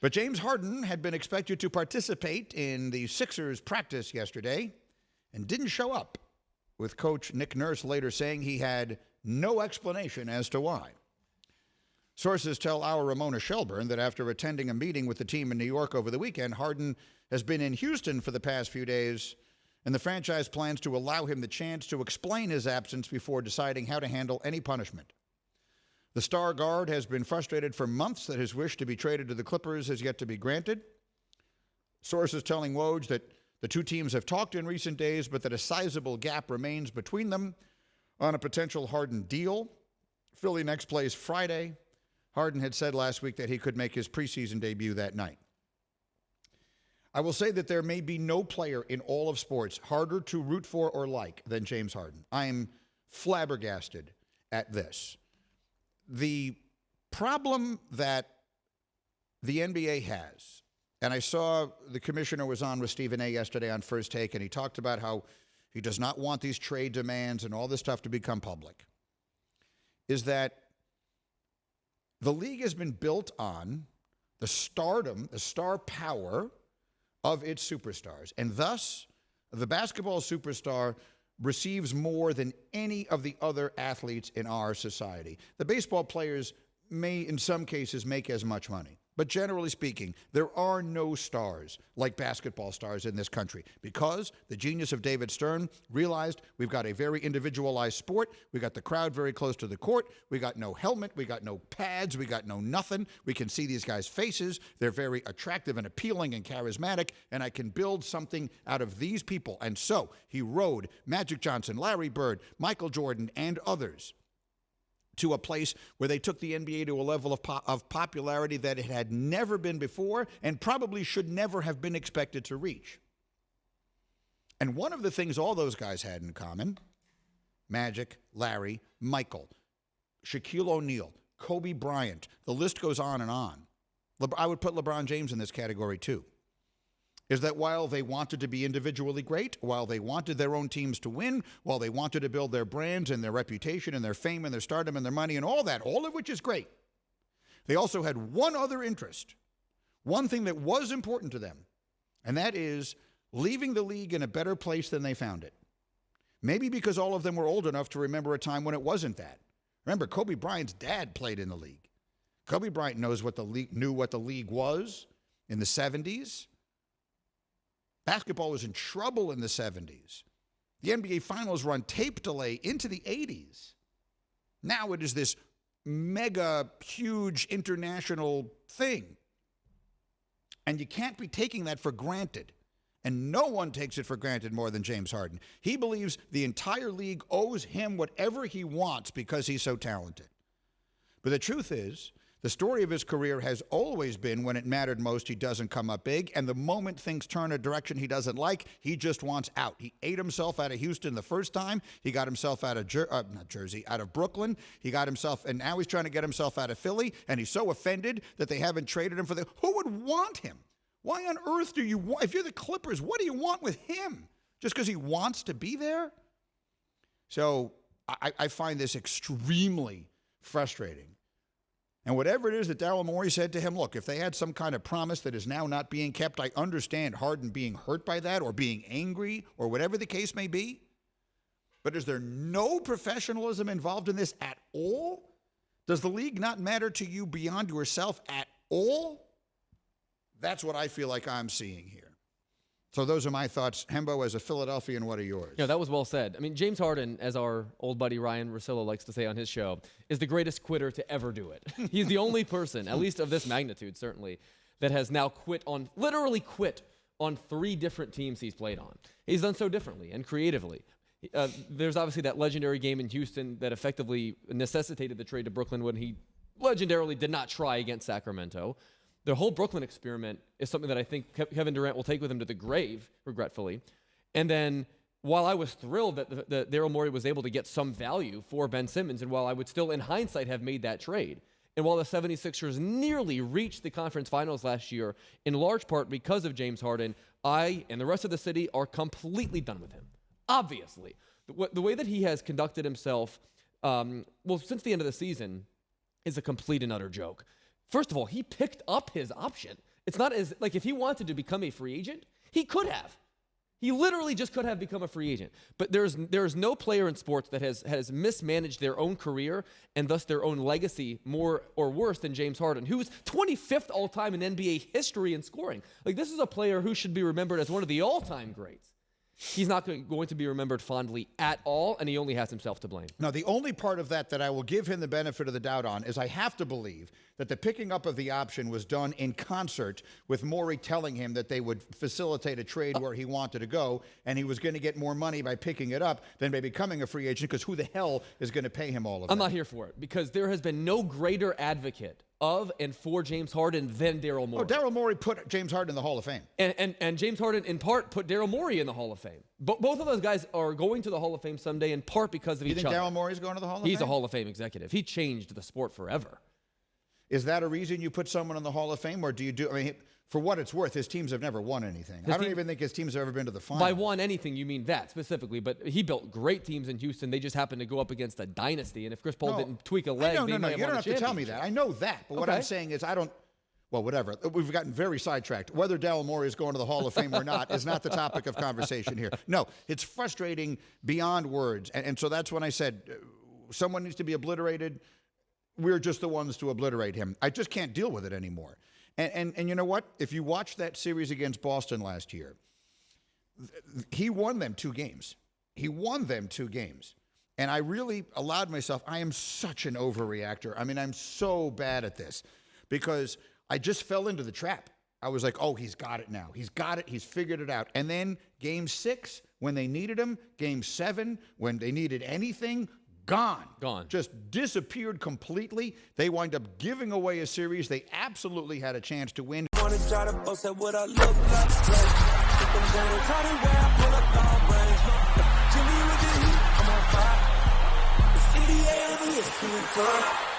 But James Harden had been expected to participate in the Sixers practice yesterday and didn't show up, with Coach Nick Nurse later saying he had no explanation as to why. Sources tell our Ramona Shelburne that after attending a meeting with the team in New York over the weekend, Harden has been in Houston for the past few days, and the franchise plans to allow him the chance to explain his absence before deciding how to handle any punishment. The star guard has been frustrated for months that his wish to be traded to the Clippers has yet to be granted. Sources telling Woj that the two teams have talked in recent days, but that a sizable gap remains between them on a potential Harden deal. Philly next plays Friday. Harden had said last week that he could make his preseason debut that night. I will say that there may be no player in all of sports harder to root for or like than James Harden. I am flabbergasted at this. The problem that the NBA has, and I saw the commissioner was on with Stephen A. yesterday on First Take, and he talked about how he does not want these trade demands and all this stuff to become public, is that the league has been built on the stardom, the star power of its superstars. And thus, the basketball superstar receives more than any of the other athletes in our society. The baseball players may, in some cases, make as much money. But generally speaking, there are no stars like basketball stars in this country because the genius of David Stern realized we've got a very individualized sport. We got the crowd very close to the court. We got no helmet. We got no pads. We got no nothing. We can see these guys' faces. They're very attractive and appealing and charismatic, and I can build something out of these people. And so he rode Magic Johnson, Larry Bird, Michael Jordan, and others to a place where they took the NBA to a level of popularity that it had never been before and probably should never have been expected to reach. And one of the things all those guys had in common, Magic, Larry, Michael, Shaquille O'Neal, Kobe Bryant, the list goes on and on. I would put LeBron James in this category too, is that while they wanted to be individually great, while they wanted their own teams to win, while they wanted to build their brands and their reputation and their fame and their stardom and their money and all that, all of which is great, they also had one other interest, one thing that was important to them, and that is leaving the league in a better place than they found it. Maybe because all of them were old enough to remember a time when it wasn't that. Remember, Kobe Bryant's dad played in the league. Kobe Bryant knew what the league was in the 70s. Basketball was in trouble in the 70s. The NBA Finals were on tape delay into the 80s. Now it is this mega, huge international thing. And you can't be taking that for granted. And no one takes it for granted more than James Harden. He believes the entire league owes him whatever he wants because he's so talented. But the truth is, the story of his career has always been when it mattered most, he doesn't come up big. And the moment things turn a direction he doesn't like, he just wants out. He ate himself out of Houston the first time. He got himself out of out of Brooklyn. He got himself, and now he's trying to get himself out of Philly. And he's so offended that they haven't traded him for who would want him? Why on earth do you want, if you're the Clippers, what do you want with him? Just because he wants to be there? So I find this extremely frustrating. And whatever it is that Daryl Morey said to him, look, if they had some kind of promise that is now not being kept, I understand Harden being hurt by that or being angry or whatever the case may be. But is there no professionalism involved in this at all? Does the league not matter to you beyond yourself at all? That's what I feel like I'm seeing here. So those are my thoughts. Hembo, as a Philadelphian, what are yours? Yeah, that was well said. I mean, James Harden, as our old buddy Ryan Russillo likes to say on his show, is the greatest quitter to ever do it. He's the only person, at least of this magnitude, certainly, that has now literally quit on 3 different teams he's played on. He's done so differently and creatively. There's obviously that legendary game in Houston that effectively necessitated the trade to Brooklyn when he legendarily did not try against Sacramento. The whole Brooklyn experiment is something that I think Kevin Durant will take with him to the grave, regretfully. And then while I was thrilled that Daryl Morey was able to get some value for Ben Simmons, and while I would still, in hindsight, have made that trade, and while the 76ers nearly reached the conference finals last year, in large part because of James Harden, I and the rest of the city are completely done with him. Obviously. The way that he has conducted himself, since the end of the season, is a complete and utter joke. First of all, he picked up his option. It's not as, like, if he wanted to become a free agent, he could have. He literally just could have become a free agent. But there's no player in sports that has mismanaged their own career and thus their own legacy more or worse than James Harden, who's 25th all-time in NBA history in scoring. Like, this is a player who should be remembered as one of the all-time greats. He's not going to be remembered fondly at all, and he only has himself to blame. Now, the only part of that I will give him the benefit of the doubt on is I have to believe that the picking up of the option was done in concert with Morey telling him that they would facilitate a trade where he wanted to go, and he was going to get more money by picking it up than by becoming a free agent, because who the hell is going to pay him all of that? I'm not here for it, because there has been no greater advocate of and for James Harden than Daryl Morey. Oh, Daryl Morey put James Harden in the Hall of Fame. And James Harden, in part, put Daryl Morey in the Hall of Fame. Both of those guys are going to the Hall of Fame someday, in part because of each other. You think Daryl Morey's going to the Hall of Fame? He's a Hall of Fame executive. He changed the sport forever. Is that a reason you put someone in the Hall of Fame, or do you do? I mean, for what it's worth, his teams have never won anything. I don't even think his teams have ever been to the final. By won anything, you mean that specifically, but he built great teams in Houston. They just happened to go up against a dynasty, and if Chris Paul didn't tweak a leg, no, they might have you won don't a have to tell me that. I know that, but what I'm saying is well, whatever. We've gotten very sidetracked. Whether Daryl Morey is going to the Hall of Fame or not is not the topic of conversation here. No, it's frustrating beyond words, and so that's when I said someone needs to be obliterated. We're just the ones to obliterate him. I just can't deal with it anymore. And you know what? If you watch that series against Boston last year, he won them 2 games. He won them 2 games. And I really allowed myself, I am such an overreactor. I mean, I'm so bad at this because I just fell into the trap. I was like, oh, he's got it now. He's got it. He's figured it out. And then game 6, when they needed him, game 7, when they needed anything, gone. Just disappeared completely. They wind up giving away a series they absolutely had a chance to win. Wanna try to boast at what I look like. Think I'm gonna try to wear, I pull up long range. Jimmy with the heat, I'm on fire. It's NBA, I'm a history.